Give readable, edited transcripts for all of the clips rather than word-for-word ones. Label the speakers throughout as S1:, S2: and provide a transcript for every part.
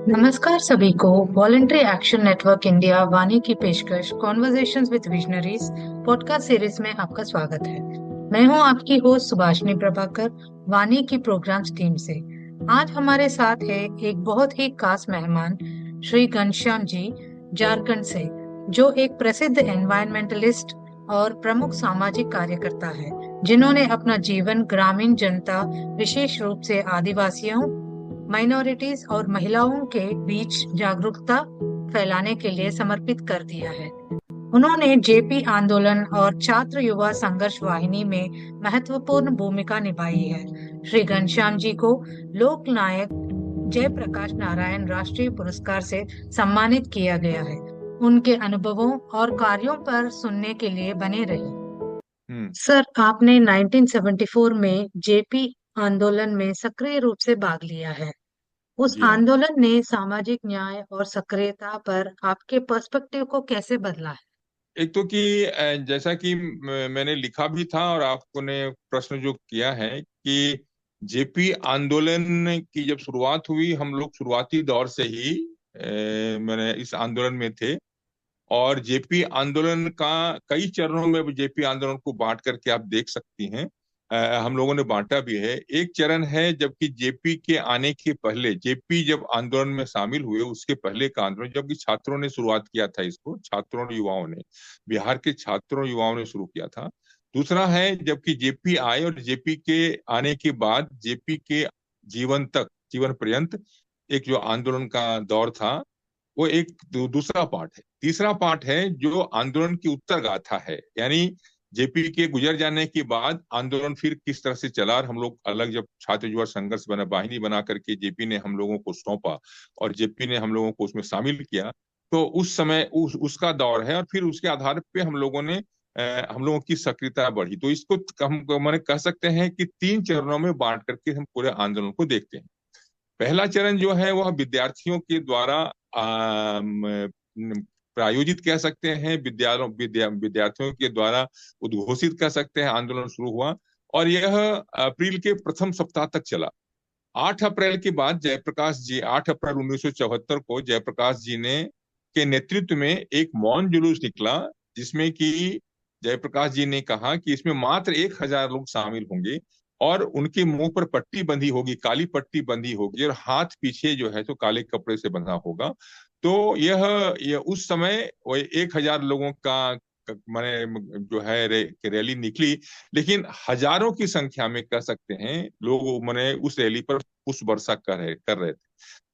S1: नमस्कार सभी को। वॉलंटरी एक्शन नेटवर्क इंडिया वानी की पेशकश conversations with visionaries podcast series में आपका स्वागत है। मैं हूं आपकी होस्ट सुभाषिनी प्रभाकर, वानी की प्रोग्राम्स टीम से। आज हमारे साथ है एक बहुत ही खास मेहमान, श्री घनश्याम जी, झारखंड से, जो एक प्रसिद्ध एनवायरमेंटलिस्ट और प्रमुख सामाजिक कार्यकर्ता है, जिन्होंने अपना जीवन ग्रामीण जनता, विशेष रूप से आदिवासियों, माइनॉरिटीज और महिलाओं के बीच जागरूकता फैलाने के लिए समर्पित कर दिया है। उन्होंने जेपी आंदोलन और छात्र युवा संघर्ष वाहिनी में महत्वपूर्ण भूमिका निभाई है। श्री घनश्याम जी को लोक नायक जयप्रकाश नारायण राष्ट्रीय पुरस्कार से सम्मानित किया गया है। उनके अनुभवों और कार्यों पर सुनने के लिए बने रहिए।
S2: हम्म।
S1: सर, आपने 1974 में जेपी आंदोलन में सक्रिय रूप से भाग लिया है। उस
S2: जी हाँ।
S1: आंदोलन ने सामाजिक न्याय और सक्रियता पर आपके पर्सपेक्टिव को कैसे बदला है?
S2: एक तो कि जैसा कि मैंने लिखा भी था और आपने प्रश्न जो किया है कि जेपी आंदोलन की जब शुरुआत हुई, हम लोग शुरुआती दौर से ही मैंने इस आंदोलन में थे। और जेपी आंदोलन का कई चरणों में जेपी आंदोलन को बांट करके आप देख सकती हैं। हम लोगों ने बांटा भी है। एक चरण है जबकि जेपी के आने के पहले, जेपी जब आंदोलन में शामिल हुए उसके पहले का आंदोलन, जबकि छात्रों ने शुरुआत किया था इसको, छात्रों और युवाओं ने, बिहार के छात्रों और युवाओं ने शुरू किया था। दूसरा है जबकि जेपी आए और जेपी के आने के बाद जेपी के जीवन तक, जीवन पर्यंत एक जो आंदोलन का दौर था, वो एक दूसरा पार्ट है। तीसरा पार्ट है जो आंदोलन की उत्तर गाथा है, यानी जेपी के गुजर जाने के बाद आंदोलन फिर किस तरह से चला। और हम लोग अलग जब छात्र युवा संघर्ष बना वाहिनी बना करके जेपी ने हम लोगों को सौंपा और जेपी ने हम लोगों को उसमें शामिल किया, तो उस समय उसका दौर है। और फिर उसके आधार पे हम लोगों की सक्रियता बढ़ी। तो इसको हम मैंने कह सकते हैं कि तीन चरणों में बांट करके हम पूरे आंदोलन को देखते हैं। पहला चरण जो है वह विद्यार्थियों के द्वारा प्रायोजित कह सकते हैं, विद्यार्थियों के द्वारा उद्घोषित कह सकते हैं, आंदोलन शुरू हुआ और यह अप्रैल के प्रथम सप्ताह तक चला। 8 अप्रैल के बाद जयप्रकाश जी, 8 अप्रैल 1974 को जयप्रकाश जी ने के नेतृत्व में एक मौन जुलूस निकला, जिसमें कि जयप्रकाश जी ने कहा कि इसमें मात्र 1,000 लोग शामिल होंगे और उनके मुंह पर पट्टी बंधी होगी, काली पट्टी बंधी होगी और हाथ पीछे जो है तो काले कपड़े से बंधा होगा। तो यह उस समय वो 1,000 लोगों का माने जो है रैली निकली। लेकिन हजारों की संख्या में कह सकते हैं लोग माने उस रैली पर पुष्प वर्षा कर रहे थे।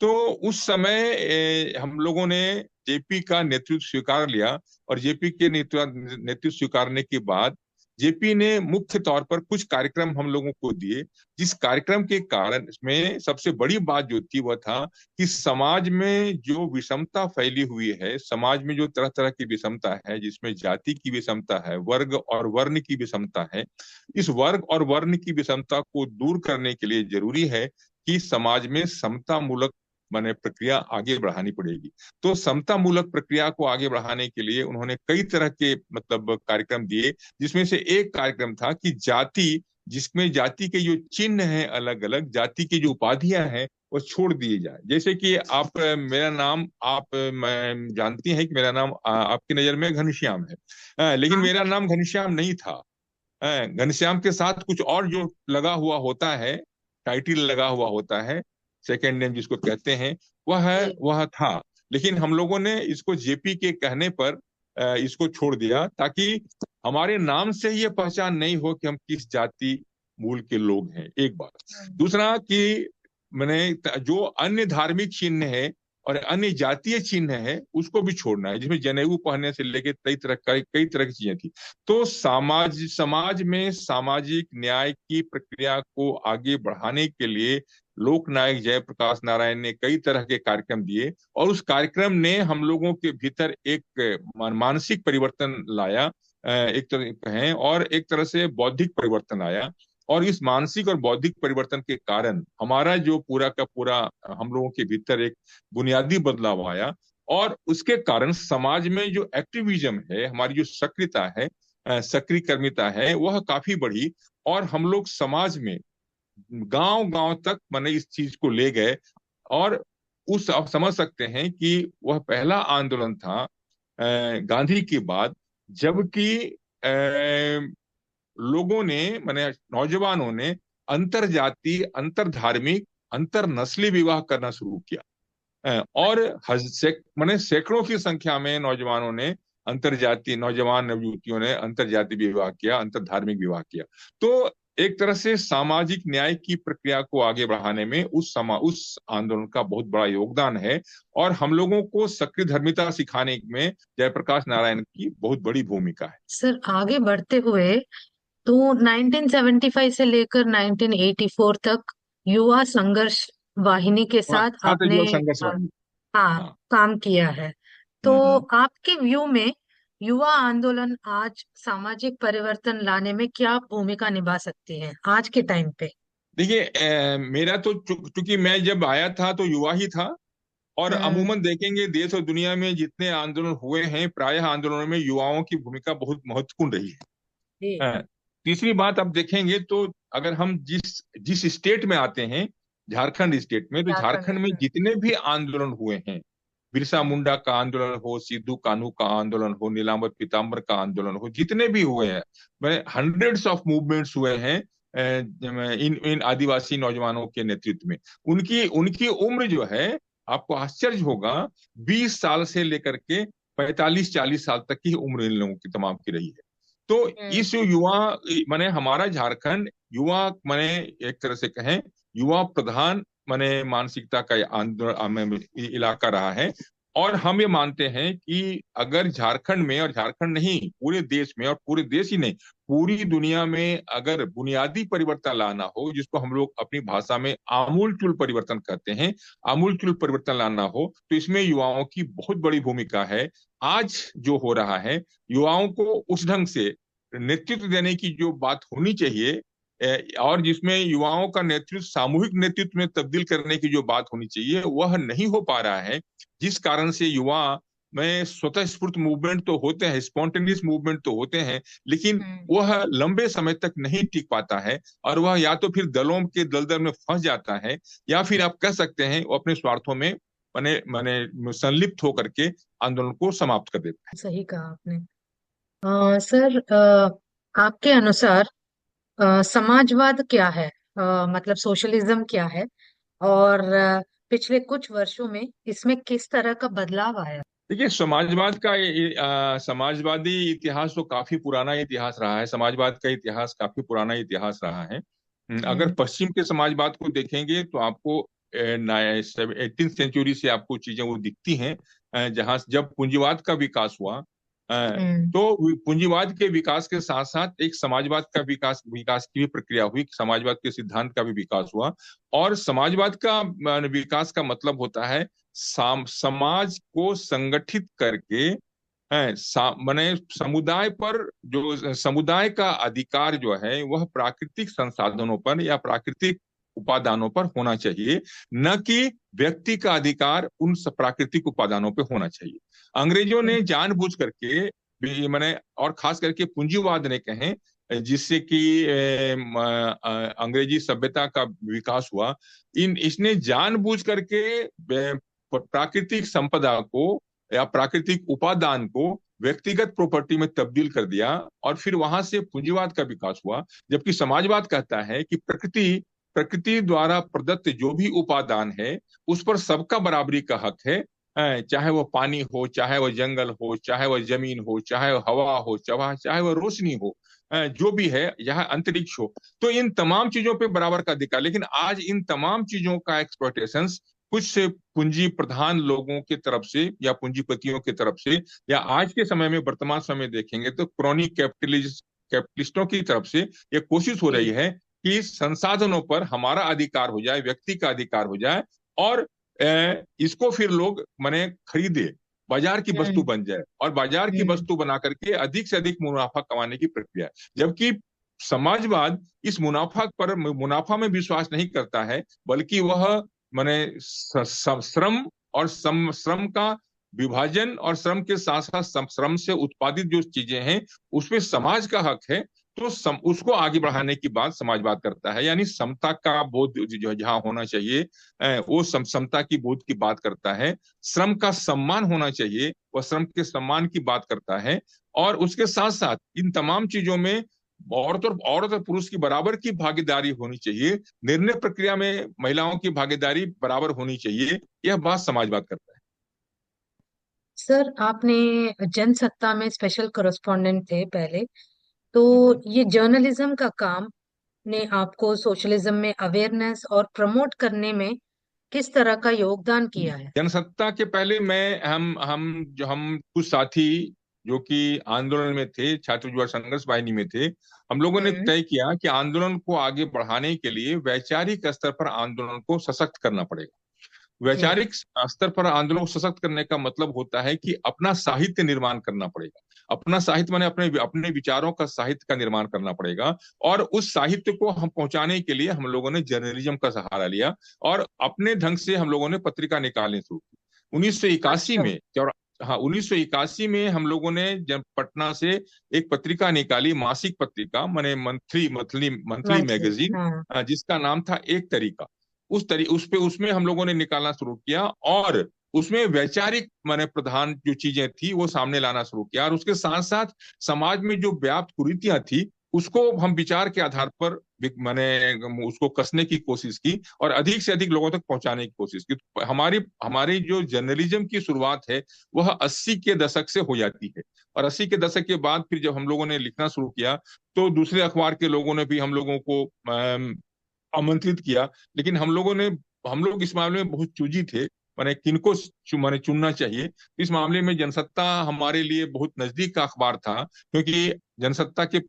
S2: तो उस समय हम लोगों ने जेपी का नेतृत्व स्वीकार लिया और जेपी के नेतृत्व स्वीकारने के बाद जेपी ने मुख्य तौर पर कुछ कार्यक्रम हम लोगों को दिए, जिस कार्यक्रम के कारण में सबसे बड़ी बात जो थी वह था कि समाज में जो विषमता फैली हुई है, समाज में जो तरह तरह की विषमता है, जिसमें जाति की विषमता है, वर्ग और वर्ण की विषमता है, इस वर्ग और वर्ण की विषमता को दूर करने के लिए जरूरी है कि समाज में समता मूलक माने प्रक्रिया आगे बढ़ानी पड़ेगी। तो समता मूलक प्रक्रिया को आगे बढ़ाने के लिए उन्होंने कई तरह के मतलब कार्यक्रम दिए, जिसमें से एक कार्यक्रम था कि जाति, जिसमें जाति के जो चिन्ह हैं, अलग अलग जाति की जो उपाधियां हैं वो छोड़ दिए जाए। जैसे कि आप मेरा नाम, आप मैं जानती हैं कि मेरा नाम आपकी नजर में घनश्याम है, लेकिन
S1: हाँ।
S2: मेरा नाम घनश्याम नहीं था। घनश्याम के साथ कुछ और जो लगा हुआ होता है, टाइटल लगा हुआ होता है, सेकेंड नेम जिसको कहते हैं,
S1: जी।
S2: वह था। लेकिन हम लोगों ने इसको जेपी के कहने पर इसको छोड़ दिया, ताकि हमारे नाम से ये पहचान नहीं हो कि हम किस जाति मूल के लोग हैं, एक बात। दूसरा कि मैंने जो अन्य धार्मिक चिन्ह है और अन्य जातीय चिन्ह है उसको भी छोड़ना है, जिसमें जनेऊ पहनने से लेके कई तरह की चीजें थी। तो समाज में सामाजिक न्याय की प्रक्रिया को आगे बढ़ाने के लिए लोक नायक जयप्रकाश नारायण ने कई तरह के कार्यक्रम दिए और उस कार्यक्रम ने हम लोगों के भीतर एक मानसिक परिवर्तन लाया, एक तरह है, और एक तरह से बौद्धिक परिवर्तन आया। और इस मानसिक और बौद्धिक परिवर्तन के कारण हमारा जो पूरा का पूरा हम लोगों के भीतर एक बुनियादी बदलाव आया। और उसके कारण समाज में जो एक्टिविज्म है, हमारी जो सक्रियता है, सक्रिय कर्मिता है, वह काफी बढ़ी। और हम लोग समाज में गांव गांव तक मैंने इस चीज को ले गए और उस आप समझ सकते हैं कि वह पहला आंदोलन था गांधी के बाद, जबकि लोगों ने माने नौजवानों ने अंतर जाति, अंतर धार्मिक, अंतर नस्ली विवाह करना शुरू किया। और माने सैकड़ों की संख्या में नौजवानों ने अंतर जाति, नौजवान नवयुवतियों ने अंतर जाति विवाह किया, अंतर धार्मिक विवाह किया। तो एक तरह से सामाजिक न्याय की प्रक्रिया को आगे बढ़ाने में उस आंदोलन का बहुत बड़ा योगदान है, और हम लोगों को सक्रिय धर्मिता सिखाने में जयप्रकाश नारायण की बहुत बड़ी भूमिका है।
S1: सर, आगे बढ़ते हुए तो 1975 से लेकर 1984 तक युवा संघर्ष वाहिनी के
S2: हाँ,
S1: साथ
S2: छात्र
S1: आपने
S2: युवक संघर्ष वाहिनी।
S1: हाँ,
S2: हाँ।
S1: काम किया है। तो
S2: हम्म।
S1: आपके व्यू में युवा आंदोलन आज सामाजिक परिवर्तन लाने में क्या भूमिका निभा सकते हैं आज के टाइम पे?
S2: देखिए, मेरा तो चूंकि मैं जब आया था तो युवा ही था, और
S1: हम्म।
S2: अमूमन देखेंगे देश और दुनिया में जितने आंदोलन हुए हैं, प्रायः आंदोलनों में युवाओं की भूमिका बहुत महत्वपूर्ण रही
S1: जी।
S2: है। तीसरी बात आप देखेंगे तो अगर हम जिस जिस स्टेट में आते हैं, झारखंड स्टेट में, तो
S1: झारखंड।
S2: झारखंड में जितने भी आंदोलन हुए हैं, बिरसा मुंडा का आंदोलन हो, सिद्धू कान्हू का आंदोलन हो, नीलांबर पीताम्बर का आंदोलन हो, जितने भी हुए हैं, मैं हंड्रेड्स ऑफ मूवमेंट्स हुए हैं इन इन आदिवासी नौजवानों के नेतृत्व में। उनकी उनकी उम्र जो है, आपको आश्चर्य होगा, 20 साल से लेकर के 45-40 साल तक की उम्र इन लोगों की तमाम की रही है। तो
S1: हम्म।
S2: इस युवा, माने हमारा झारखंड युवा, माने एक तरह से कहें युवा प्रधान माने मानसिकता का आंदोलन इलाका रहा है। और हम ये मानते हैं कि अगर झारखंड में, और झारखंड नहीं पूरे देश में, और पूरे देश ही नहीं पूरी दुनिया में, अगर बुनियादी परिवर्तन लाना हो, जिसको हम लोग अपनी भाषा में आमूलचूल परिवर्तन कहते हैं, आमूलचूल परिवर्तन लाना हो, तो इसमें युवाओं की बहुत बड़ी भूमिका है। आज जो हो रहा है, युवाओं को उस ढंग से नेतृत्व देने की जो बात होनी चाहिए, और जिसमें युवाओं का नेतृत्व सामूहिक नेतृत्व में तब्दील करने की जो बात होनी चाहिए, वह नहीं हो पा रहा है। जिस कारण से युवा में स्वतः स्फूर्त मूवमेंट तो होते हैं, स्पॉन्टेनियस मूवमेंट तो होते हैं, लेकिन
S1: हम्म।
S2: वह लंबे समय तक नहीं टिक पाता है, और वह या तो फिर दलों के दलदल में फंस जाता है, या फिर आप कह सकते हैं वो अपने स्वार्थों में माने माने संलिप्त होकर के आंदोलन को समाप्त कर देता है।
S1: सही कहा आपने। सर, आपके अनुसार समाजवाद क्या है? मतलब सोशलिज्म क्या है? और पिछले कुछ वर्षों में इसमें किस तरह का बदलाव आया?
S2: देखिए, समाजवादी इतिहास तो काफी पुराना इतिहास रहा है, समाजवाद का इतिहास काफी पुराना इतिहास रहा है। अगर
S1: हम्म।
S2: पश्चिम के समाजवाद को देखेंगे तो आपको 18th सेंचुरी से आपको चीजें वो दिखती हैं, जहां जब पूंजीवाद का विकास हुआ,
S1: हम्म।
S2: तो पूंजीवाद के विकास के साथ साथ एक समाजवाद का विकास विकास की भी प्रक्रिया हुई, समाजवाद के सिद्धांत का भी विकास हुआ। और समाजवाद का विकास का मतलब होता है समाज को संगठित करके, माने समुदाय पर, जो समुदाय का अधिकार जो है वह प्राकृतिक संसाधनों पर या प्राकृतिक उपादानों पर होना चाहिए, न कि व्यक्ति का अधिकार उन प्राकृतिक उपादानों पर होना चाहिए। अंग्रेजों ने जानबूझ करके माने, और खास करके पूंजीवाद ने कहें, जिससे कि अंग्रेजी सभ्यता का विकास हुआ, इसने जानबूझ करके प्राकृतिक संपदा को या प्राकृतिक उपादान को व्यक्तिगत प्रॉपर्टी में तब्दील कर दिया, और फिर वहां से पूंजीवाद का विकास हुआ। जबकि समाजवाद कहता है कि प्रकृति प्रकृति द्वारा प्रदत्त जो भी उपादान है, उस पर सबका बराबरी का हक है, चाहे वह पानी हो, चाहे वह जंगल हो, चाहे वह जमीन हो, चाहे वह हवा हो, चाहे वह रोशनी हो, जो भी है, यह अंतरिक्ष हो। तो इन तमाम चीजों पे बराबर का अधिकार। लेकिन आज इन तमाम चीजों का एक्सप्लॉयटेशन कुछ पूंजी प्रधान लोगों की तरफ से या पूंजीपतियों की तरफ से, या आज के समय में, वर्तमान समय देखेंगे तो क्रॉनिक कैपिटलिस्टों की तरफ से यह कोशिश हो रही
S1: जी।
S2: है कि संसाधनों पर हमारा अधिकार हो जाए, व्यक्ति का अधिकार हो जाए, और इसको फिर लोग माने खरीदे, बाजार की वस्तु
S1: हम्म।
S2: बन जाए, और बाजार की
S1: हम्म।
S2: वस्तु बना करके अधिक से अधिक मुनाफा कमाने की प्रक्रिया है। जबकि समाजवाद इस मुनाफा में विश्वास नहीं करता है, बल्कि वह माने श्रम और श्रम का विभाजन, और श्रम के साथ साथ श्रम से उत्पादित जो चीजें हैं उसमें समाज का हक है, तो उसको आगे बढ़ाने की बात समाजवाद करता है, यानी समता का बोध जो जहाँ होना चाहिए, वो समता की बोध की बात करता है। श्रम का सम्मान होना चाहिए, वह श्रम के सम्मान की बात करता है। और उसके साथ साथ इन तमाम चीजों में औरत और पुरुष की बराबर की भागीदारी होनी चाहिए, निर्णय प्रक्रिया में महिलाओं की भागीदारी बराबर होनी चाहिए, यह बात समाजवाद करता है।
S1: सर, आपने जनसत्ता में स्पेशल कॉरेस्पॉन्डेंट थे पहले, तो
S2: हम्म।
S1: ये जर्नलिज्म का काम ने आपको सोशलिज्म में अवेयरनेस और प्रमोट करने में किस तरह का योगदान किया है?
S2: जनसत्ता के पहले मैं हम कुछ साथी जो कि आंदोलन में थे, छात्र युवा संघर्ष वाहिनी में थे, हम लोगों ने
S1: हम्म।
S2: तय किया कि आंदोलन को आगे बढ़ाने के लिए वैचारिक स्तर पर आंदोलन को सशक्त करना पड़ेगा।
S1: जी।
S2: वैचारिक स्तर पर आंदोलन को सशक्त करने का मतलब होता है कि अपना साहित्य निर्माण करना पड़ेगा। अपना साहित्य माने अपने अपने विचारों का साहित्य का निर्माण करना पड़ेगा। और उस साहित्य को हम पहुंचाने के लिए हम लोगों ने जर्नलिज्म का सहारा लिया, और अपने ढंग से हम लोगों ने पत्रिका निकालनी शुरू की 1981
S1: अच्छा।
S2: में। और हाँ, 1981 में हम लोगों ने जब पटना से एक पत्रिका निकाली, मासिक पत्रिका माने monthly monthly monthly
S1: monthly.
S2: Magazine,
S1: हाँ।
S2: जिसका नाम था एक तरीका। उसमें हम लोगों ने निकालना शुरू किया, और उसमें वैचारिक माने प्रधान जो चीजें थी वो सामने लाना शुरू किया, और उसके साथ साथ समाज में जो व्याप्त कुरीतियां थी उसको हम विचार के आधार पर माने उसको कसने की कोशिश की, और अधिक से अधिक लोगों तक पहुंचाने की कोशिश की। तो हमारी हमारी जो जर्नलिज्म की शुरुआत है वह 80 के दशक से हो जाती है। और 80 के दशक के बाद फिर जब हम लोगों ने लिखना शुरू किया, तो दूसरे अखबार के लोगों ने भी हम लोगों को आमंत्रित किया। लेकिन हम लोग इस मामले में बहुत चूजी थे, माने किनको माने चुनना चाहिए। इस मामले में जनसत्ता हमारे लिए बहुत नजदीक का अखबार था, क्योंकि जनसत्ता के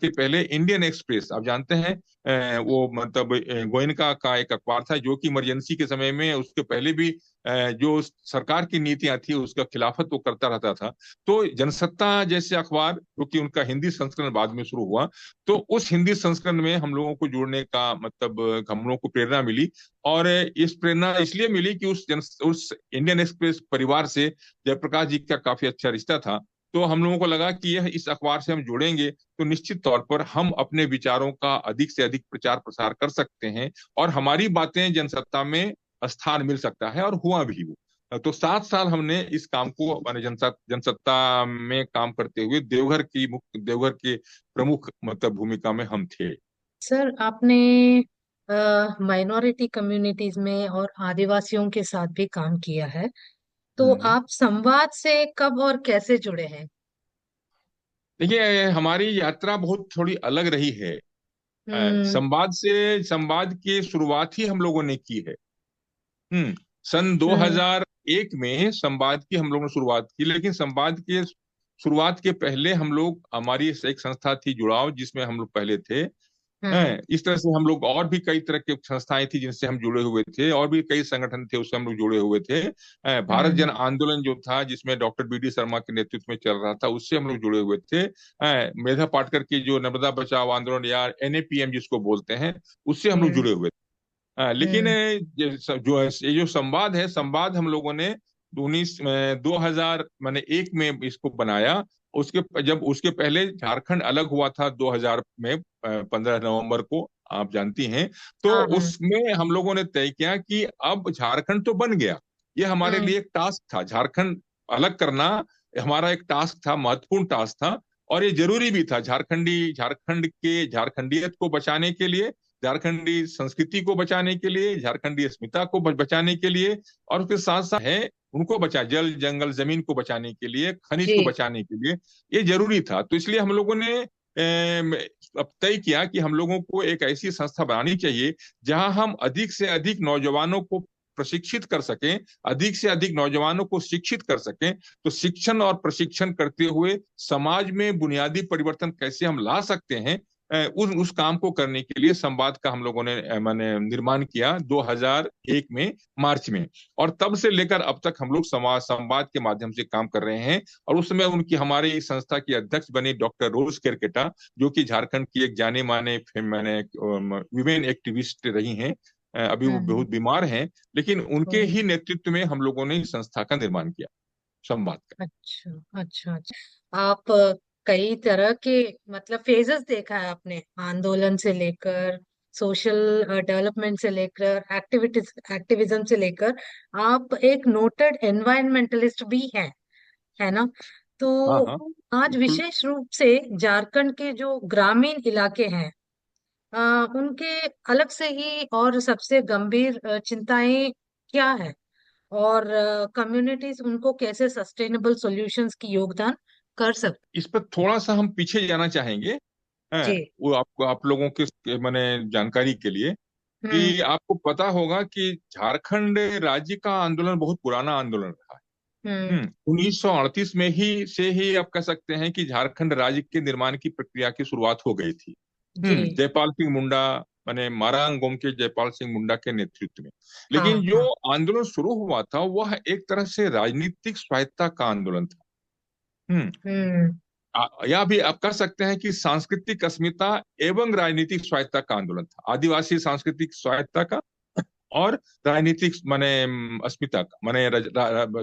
S2: पहले इंडियन एक्सप्रेस, आप जानते हैं, वो मतलब गोयनका का एक अखबार था जो कि इमरजेंसी के समय में, उसके पहले भी जो सरकार की नीतियां थी उसका खिलाफत वो करता रहता था। तो जनसत्ता जैसे अखबार, जो कि उनका हिंदी संस्करण बाद में शुरू हुआ, तो उस हिंदी संस्करण में हम लोगों को जुड़ने का मतलब हम लोगों को प्रेरणा मिली। और इस प्रेरणा इसलिए मिली कि उस इंडियन एक्सप्रेस परिवार से जयप्रकाश जी का काफी अच्छा रिश्ता था। तो हम लोगों को लगा कि यह इस अखबार से हम जुड़ेंगे तो निश्चित तौर पर हम अपने विचारों का अधिक से अधिक प्रचार प्रसार कर सकते हैं, और हमारी बातें जनसत्ता में स्थान मिल सकता है, और हुआ भी वो। तो 7 साल हमने इस काम को माने जनसत्ता में काम करते हुए देवघर के प्रमुख मतलब भूमिका में हम थे।
S1: सर, आपने माइनॉरिटी कम्युनिटीज में और आदिवासियों के साथ भी काम किया है, तो
S2: हम्म।
S1: आप संवाद से कब और कैसे जुड़े हैं?
S2: देखिए, हमारी यात्रा बहुत थोड़ी अलग रही है।
S1: हम्म।
S2: संवाद की शुरुआत ही हम लोगों ने की है। हम्म। सन
S1: हम्म।
S2: 2001 में संवाद की हम लोगों ने शुरुआत की, लेकिन संवाद के शुरुआत के पहले हमारी एक संस्था थी जुड़ाव, जिसमें हम लोग पहले थे।
S1: हम्म।
S2: हैं, इस तरह से हम लोग, और भी कई तरह की संस्थाएं थी जिनसे हम जुड़े हुए थे, और भी कई संगठन थे उससे हम लोग जुड़े हुए थे। भारत
S1: हम्म।
S2: जन आंदोलन जो था, जिसमें डॉक्टर बी डी शर्मा के नेतृत्व में चल रहा था, उससे हम लोग जुड़े हुए थे। मेधा पाटकर की जो नर्मदा बचाओ आंदोलन, या एनएपीएम जिसको बोलते हैं, उससे हम लोग
S1: हम्म।
S2: जुड़े हुए थे। लेकिन
S1: हम्म।
S2: ये जो संवाद है, संवाद हम लोगों ने 2000 माने एक में इसको बनाया। जब उसके पहले झारखंड अलग हुआ था 2000 में, 15 नवंबर को, आप जानती हैं। तो
S1: हाँ। हाँ।
S2: उसमें हम लोगों ने तय किया कि अब झारखंड तो बन गया, ये हमारे
S1: हम्म।
S2: लिए एक टास्क था, झारखंड अलग करना हमारा एक टास्क था, महत्वपूर्ण टास्क था। और ये जरूरी भी था, झारखंड के झारखंडियत को बचाने के लिए, झारखंडी संस्कृति को बचाने के लिए, झारखंडी अस्मिता को बचाने के लिए, और उसके साथ साथ है उनको जल जंगल जमीन को बचाने के लिए, खनिज को
S1: जी।
S2: बचाने के लिए ये जरूरी था। तो इसलिए हम लोगों ने अब तय किया कि हम लोगों को एक ऐसी संस्था बनानी चाहिए जहां हम अधिक से अधिक नौजवानों को प्रशिक्षित कर सकें, अधिक से अधिक नौजवानों को शिक्षित कर सकें। तो शिक्षण और प्रशिक्षण करते हुए समाज में बुनियादी परिवर्तन कैसे हम ला सकते हैं, उस काम को करने के लिए संवाद का हम लोगों ने मैंने निर्माण किया 2001 में, मार्च में। और तब से लेकर अब तक हम लोग संवाद के माध्यम से काम कर रहे हैं। और उस समय उनकी हमारे इस संस्था की अध्यक्ष बनी डॉक्टर रोज केरकेटा, जो कि झारखंड की एक जाने माने मैंने विमेन एक्टिविस्ट रही हैं। अभी वो
S1: हम्म।
S2: बहुत बीमार हैं, लेकिन उनके
S1: हम्म।
S2: ही नेतृत्व में हम लोगों ने इस संस्था का निर्माण किया, संवाद का।
S1: अच्छा, अच्छा, अच्छा। आप कई तरह के मतलब फेजेस देखा है आपने, आंदोलन से लेकर सोशल डेवलपमेंट से लेकर एक्टिविज्म से लेकर। आप एक नोटेड एनवायरमेंटलिस्ट भी हैं, है ना? तो
S2: हाँ हाँ,
S1: आज
S2: बिल्कुल।
S1: विशेष रूप से झारखंड के जो ग्रामीण इलाके हैं, उनके अलग से ही और सबसे गंभीर चिंताएं क्या है, और कम्युनिटीज उनको कैसे सस्टेनेबल सॉल्यूशंस की योगदान कर सकती।
S2: इस पर थोड़ा सा हम पीछे जाना चाहेंगे। हैं,
S1: जी।
S2: वो आपको, आप लोगों के मैंने जानकारी के लिए,
S1: हम्म।
S2: कि आपको पता होगा कि झारखंड राज्य का आंदोलन बहुत पुराना आंदोलन रहा है।
S1: हम्म।
S2: 1938 में ही से ही आप कह सकते हैं कि झारखंड राज्य के निर्माण की प्रक्रिया की शुरुआत हो गई थी।
S1: जी।
S2: जयपाल सिंह मुंडा, माने मारांगोम के जयपाल सिंह मुंडा के नेतृत्व में।
S1: हाँ
S2: लेकिन जो
S1: हाँ।
S2: आंदोलन शुरू हुआ था वह एक तरह से राजनीतिक स्वायत्तता का आंदोलन था। हम्म
S1: हम्म।
S2: या भी आप कह सकते हैं कि सांस्कृतिक अस्मिता एवं राजनीतिक स्वायत्तता का आंदोलन था। आदिवासी सांस्कृतिक स्वायत्तता का और राजनीतिक माने अस्मिता का, माने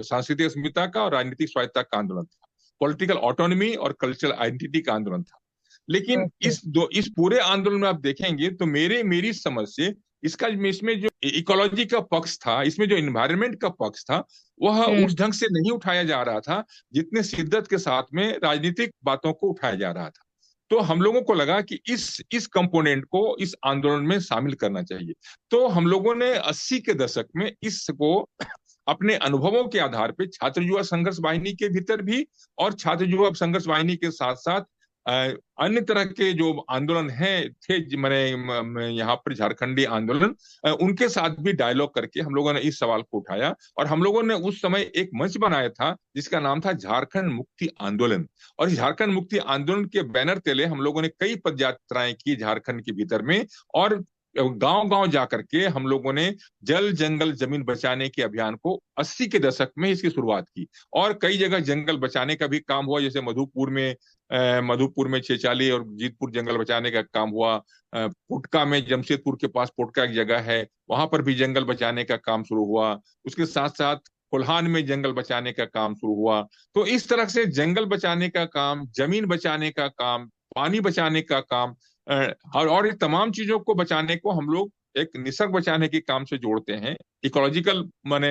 S2: सांस्कृतिक अस्मिता का और राजनीतिक स्वायत्तता का आंदोलन था। पॉलिटिकल ऑटोनॉमी और कल्चरल आइडेंटिटी का आंदोलन था। लेकिन
S1: ओके।
S2: इस पूरे आंदोलन में आप देखेंगे तो मेरी समझ से इसका, इसमें जो इकोलॉजी का पक्ष था, इसमें जो इन्वायरमेंट का पक्ष था, वह
S1: हम्म।
S2: उस ढंग से नहीं उठाया जा रहा था जितने शिद्दत के साथ में राजनीतिक बातों को उठाया जा रहा था। तो हम लोगों को लगा कि इस कंपोनेंट को इस आंदोलन में शामिल करना चाहिए। तो हम लोगों ने 80 के दशक में इसको अपने अनुभवों के आधार पे छात्र युवा संघर्ष वाहिनी के भीतर भी और छात्र युवा संघर्ष वाहिनी के साथ साथ अन्य तरह के जो आंदोलन हैं थे, मैंने यहाँ पर झारखंडी आंदोलन, उनके साथ भी डायलॉग करके हम लोगों ने इस सवाल को उठाया। और हम लोगों ने उस समय एक मंच बनाया था जिसका नाम था झारखंड मुक्ति आंदोलन। और इस झारखंड मुक्ति आंदोलन के बैनर तले हम लोगों ने कई पद यात्राएं की झारखंड के भीतर में। और गांव गांव जाकर के हम लोगों ने जल जंगल जमीन बचाने के अभियान को 80 के दशक में इसकी शुरुआत की। और कई जगह जंगल बचाने का भी काम हुआ, जैसे मधुपुर में छेचाली और जीतपुर जंगल बचाने का काम हुआ। पुटका में, जमशेदपुर के पास पुटका एक जगह है, वहां पर भी जंगल बचाने का काम शुरू हुआ। उसके साथ साथ कोल्हान में जंगल बचाने का काम शुरू हुआ। तो इस तरह से जंगल बचाने का काम, जमीन बचाने का काम, पानी बचाने का काम, और ये तमाम चीजों को बचाने को हम लोग एक निसर्ग बचाने के काम से जोड़ते हैं। इकोलॉजिकल माने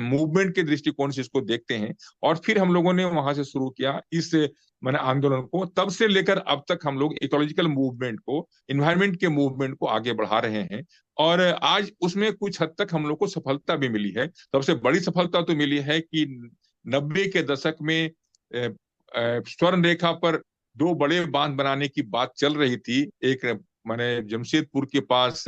S2: मूवमेंट के दृष्टिकोण से इसको देखते हैं। और फिर हम लोगों ने वहां से शुरू किया इस माने आंदोलन को। तब से लेकर अब तक हम लोग इकोलॉजिकल मूवमेंट को, इन्वायरमेंट के मूवमेंट को आगे बढ़ा रहे हैं। और आज उसमें कुछ हद तक हम लोग को सफलता भी मिली है। सबसे बड़ी सफलता तो मिली है कि 90 के दशक में स्वर्ण रेखा पर दो बड़े बांध बनाने की बात चल रही थी। एक माने जमशेदपुर के पास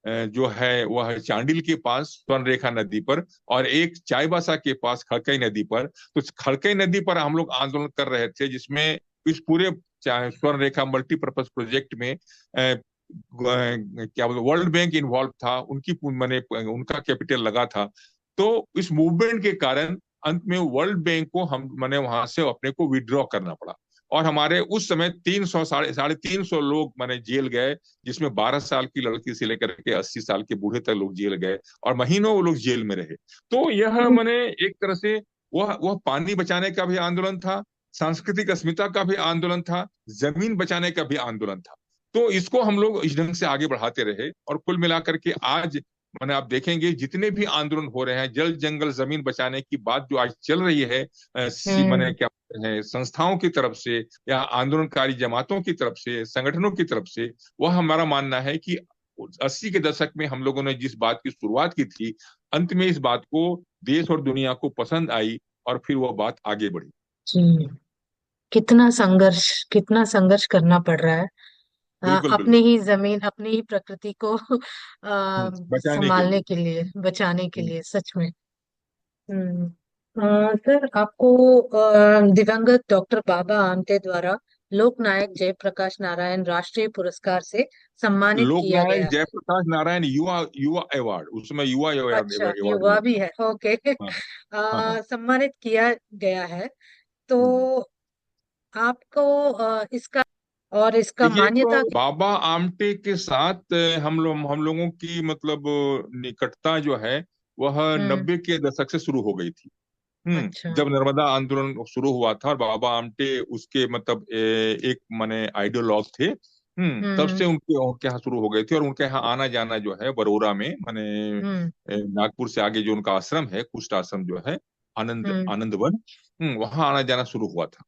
S2: जो है वह है चांडिल के पास स्वर्ण रेखा नदी पर, और एक चाईबासा के पास खड़कई नदी पर। तो खड़कई नदी पर हम लोग आंदोलन कर रहे थे, जिसमें इस पूरे स्वर्ण रेखा मल्टीपर्पज प्रोजेक्ट में क्या बोलते, वर्ल्ड बैंक इन्वॉल्व था, उनकी मैंने उनका कैपिटल लगा था। तो इस मूवमेंट के कारण अंत में वर्ल्ड बैंक को हम मैंने वहां से अपने को विड्रॉ करना पड़ा। और हमारे उस समय 300 साढ़े 350 लोग मैंने जेल गए, जिसमें 12 साल की लड़की से लेकर के 80 साल के बूढ़े तक लोग जेल गए, और महीनों वो लोग जेल में रहे। तो यह मैंने एक तरह से वह पानी बचाने का भी आंदोलन था, सांस्कृतिक अस्मिता का भी आंदोलन था, जमीन बचाने का भी आंदोलन था। तो इसको हम लोग इस ढंग से आगे बढ़ाते रहे। और कुल मिलाकर के आज मैंने, आप देखेंगे जितने भी आंदोलन हो रहे हैं जल जंगल जमीन बचाने की बात जो आज चल रही है, मैंने
S1: हम्म।
S2: क्या है, संस्थाओं की तरफ से या आंदोलनकारी जमातों की तरफ से, संगठनों की तरफ से, वह हमारा मानना है कि 80 के दशक में हम लोगों ने जिस बात की शुरुआत की थी, अंत में इस बात को देश और दुनिया को पसंद आई, और फिर वह बात आगे बढ़ी।
S1: जी। कितना संघर्ष करना पड़ रहा है,
S2: बिल्कुल
S1: अपनी
S2: बिल्कुल।
S1: ही जमीन, अपनी ही प्रकृति को
S2: बचाने के लिए।
S1: संभालने के लिए, बचाने के
S2: हम्म,
S1: लिए, सच में। हम्म। सर, आपको दिवंगत डॉक्टर बाबा आमटे द्वारा लोकनायक जयप्रकाश नारायण राष्ट्रीय पुरस्कार से सम्मानित किया
S2: लोकनायक
S1: गया है।
S2: जयप्रकाश नारायण युवा युवा अवार्ड, उसमें युवा
S1: अच्छा,
S2: अवार्ड
S1: युवा
S2: मिला।
S1: भी है, ओके।
S2: हाँ हाँ हाँ।
S1: सम्मानित किया गया है। तो
S2: हम्म।
S1: आपको इसका और इसका
S2: देखिए,
S1: मान्यता।
S2: तो बाबा आमटे के साथ हम लोगों की मतलब निकटता जो है, वह
S1: हम्म।
S2: 90 के दशक से शुरू हो गई थी।
S1: अच्छा।
S2: जब नर्मदा आंदोलन शुरू हुआ था और बाबा आमटे उसके मतलब एक माने आइडियोलॉग थे। तब
S1: हम्म।
S2: से उनके यहाँ शुरू हो गए थे और उनके यहाँ आना जाना जो है बरोरा में माने
S1: हम्म।
S2: नागपुर से आगे जो उनका आश्रम है, कुष्ठ आश्रम जो है, आनंद
S1: हम्म।
S2: आनंदवन, वहां आना जाना शुरू हुआ था।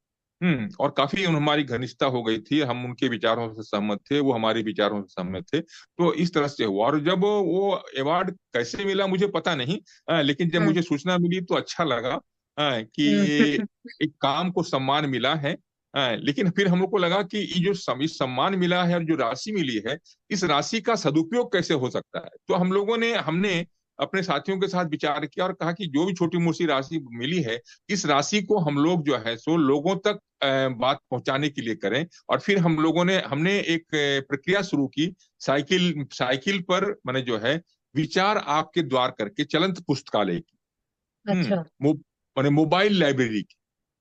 S2: और काफी हमारी घनिष्ठता हो गई थी, हम उनके विचारों से सहमत थे, वो हमारे विचारों से सहमत थे। तो इस तरह से हुआ। और जब वो अवार्ड कैसे मिला मुझे पता नहीं, लेकिन जब
S1: हम्म।
S2: मुझे सूचना मिली तो अच्छा लगा कि
S1: हम्म।
S2: एक काम को सम्मान मिला है। लेकिन फिर हम लोग को लगा कि ये जो इस सम्मान मिला है और जो राशि मिली है, इस राशि का सदुपयोग कैसे हो सकता है। तो हमने अपने साथियों के साथ विचार किया और कहा कि जो भी छोटी मोटी राशि मिली है, इस राशि को हम लोग जो है सो लोगों तक बात पहुंचाने के लिए करें। और फिर हमने एक प्रक्रिया शुरू की, साइकिल साइकिल पर मैंने जो है विचार आपके द्वार करके चलंत पुस्तकालय की,
S1: अच्छा।
S2: मो, माने मोबाइल लाइब्रेरी की।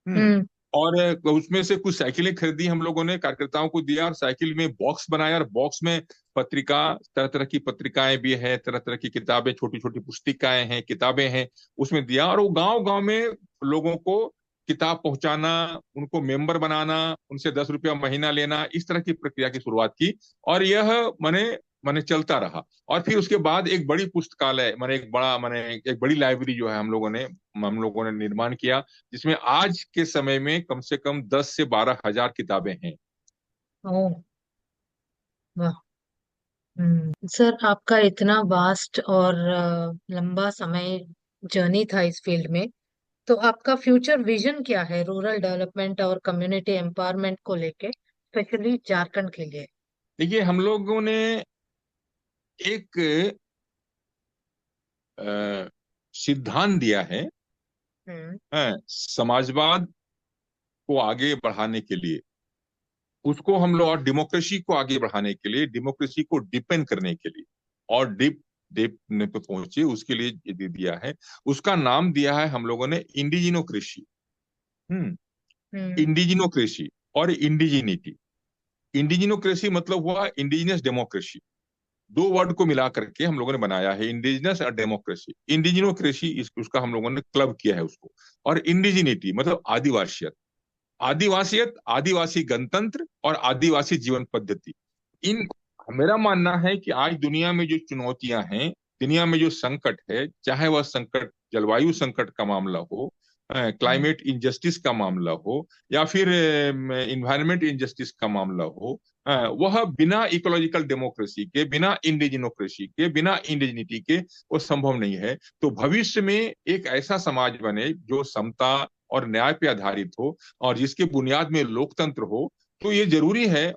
S2: हम्म
S1: हम्म।
S2: और उसमें से कुछ साइकिलें खरीदी, हम लोगों ने कार्यकर्ताओं को दिया और साइकिल में बॉक्स बनाया और बॉक्स में पत्रिका, तरह तरह की पत्रिकाएं भी है, तरह तरह की किताबें, छोटी छोटी पुस्तिकाएं हैं, किताबें हैं, उसमें दिया। और वो गांव गांव में लोगों को किताब पहुंचाना, उनको मेंबर बनाना, उनसे 10 रुपया महीना लेना, इस तरह की प्रक्रिया की शुरुआत की। और यह मैंने मैंने चलता रहा। और फिर उसके बाद एक बड़ी पुस्तकालय मैंने एक बड़ी लाइब्रेरी जो है हम लोगों ने निर्माण किया, जिसमें आज के समय में कम से कम 10 से 12 हजार किताबें हैं।
S1: ओ, वाह। सर, आपका इतना वास्ट और लंबा समय जर्नी था इस फील्ड में, तो आपका फ्यूचर विजन क्या है रूरल डेवलपमेंट और कम्युनिटी एम्पावरमेंट को लेके, स्पेशली झारखंड के लिए?
S2: देखिए, हम लोगों ने एक अ, सिद्धांत दिया है, समाजवाद को आगे बढ़ाने के लिए, उसको हम लोग, और डेमोक्रेसी को आगे बढ़ाने के लिए, डेमोक्रेसी को डिपेंड करने के लिए और डीप डीप ने पे पहुंचे उसके लिए ये दे दिया है। उसका नाम दिया है हम लोगों ने इंडिजिनोक्रेसी। हम्म
S1: हम्म।
S2: इंडिजिनोक्रेसी और इंडिजिनिटी। इंडिजिनोक्रेसी मतलब हुआ इंडिजिनस डेमोक्रेसी। दो वर्ड को मिला करके हम लोगों ने बनाया है इंडिजिनस और डेमोक्रेसी। इंडिजिनोक्रेसी उसका हम लोगों ने क्लब किया है उसको। और इंडिजिनिटी मतलब आदिवासियत। आदिवासियत, आदिवासी गणतंत्र और आदिवासी जीवन पद्धति। इन मेरा मानना है कि आज दुनिया में जो चुनौतियां हैं, दुनिया में जो संकट है, चाहे वह संकट जलवायु संकट का मामला हो,
S1: हम्म।
S2: क्लाइमेट इंजस्टिस का मामला हो, या फिर इन्वायरमेंट इंजस्टिस का मामला हो, वह बिना इकोलॉजिकल डेमोक्रेसी के, बिना इंडिजिनोक्रेसी के, बिना इंडिजिनिटी के वो संभव नहीं है। तो भविष्य में एक ऐसा समाज बने जो समता और न्याय पे आधारित हो और जिसके बुनियाद में लोकतंत्र हो। तो ये जरूरी है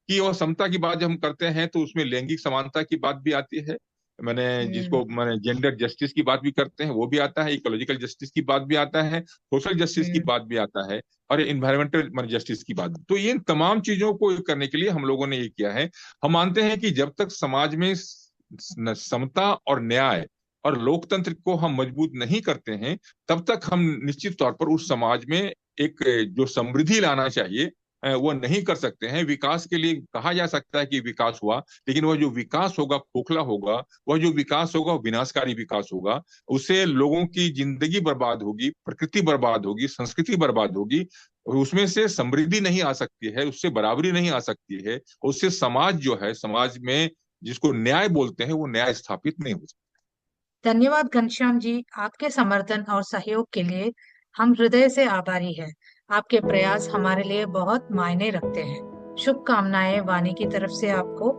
S2: कि और समता की बात जब हम करते हैं तो उसमें लैंगिक समानता की बात भी आती है,
S1: हम्म।
S2: मैंने जेंडर जस्टिस की बात भी करते हैं, वो भी आता है, इकोलॉजिकल जस्टिस की बात भी आता है, सोशल जस्टिस की
S1: हम्म।
S2: बात भी आता है, और इन्वायरमेंटल जस्टिस की बात। तो ये तमाम चीजों को करने के लिए हम लोगों ने ये किया है। हम मानते हैं कि जब तक समाज में समता और न्याय और लोकतंत्र को हम मजबूत नहीं करते हैं, तब तक हम निश्चित तौर पर उस समाज में एक जो समृद्धि लाना चाहिए वो नहीं कर सकते हैं। विकास के लिए कहा जा सकता है कि विकास हुआ, लेकिन वह जो विकास होगा खोखला होगा, वह जो विकास होगा वो विनाशकारी विकास होगा। उससे लोगों की जिंदगी बर्बाद होगी, प्रकृति बर्बाद होगी, संस्कृति बर्बाद होगी। उसमें से समृद्धि नहीं आ सकती है, उससे बराबरी नहीं आ सकती है, उससे समाज जो है, समाज में जिसको न्याय बोलते हैं, वो न्याय स्थापित नहीं हो सकता।
S1: धन्यवाद घनश्याम जी, आपके समर्थन और सहयोग के लिए हम हृदय से आभारी हैं। आपके प्रयास हमारे लिए बहुत मायने रखते हैं। शुभकामनाएं वाणी की तरफ से आपको।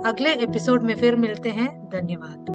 S1: अगले एपिसोड में फिर मिलते हैं। धन्यवाद।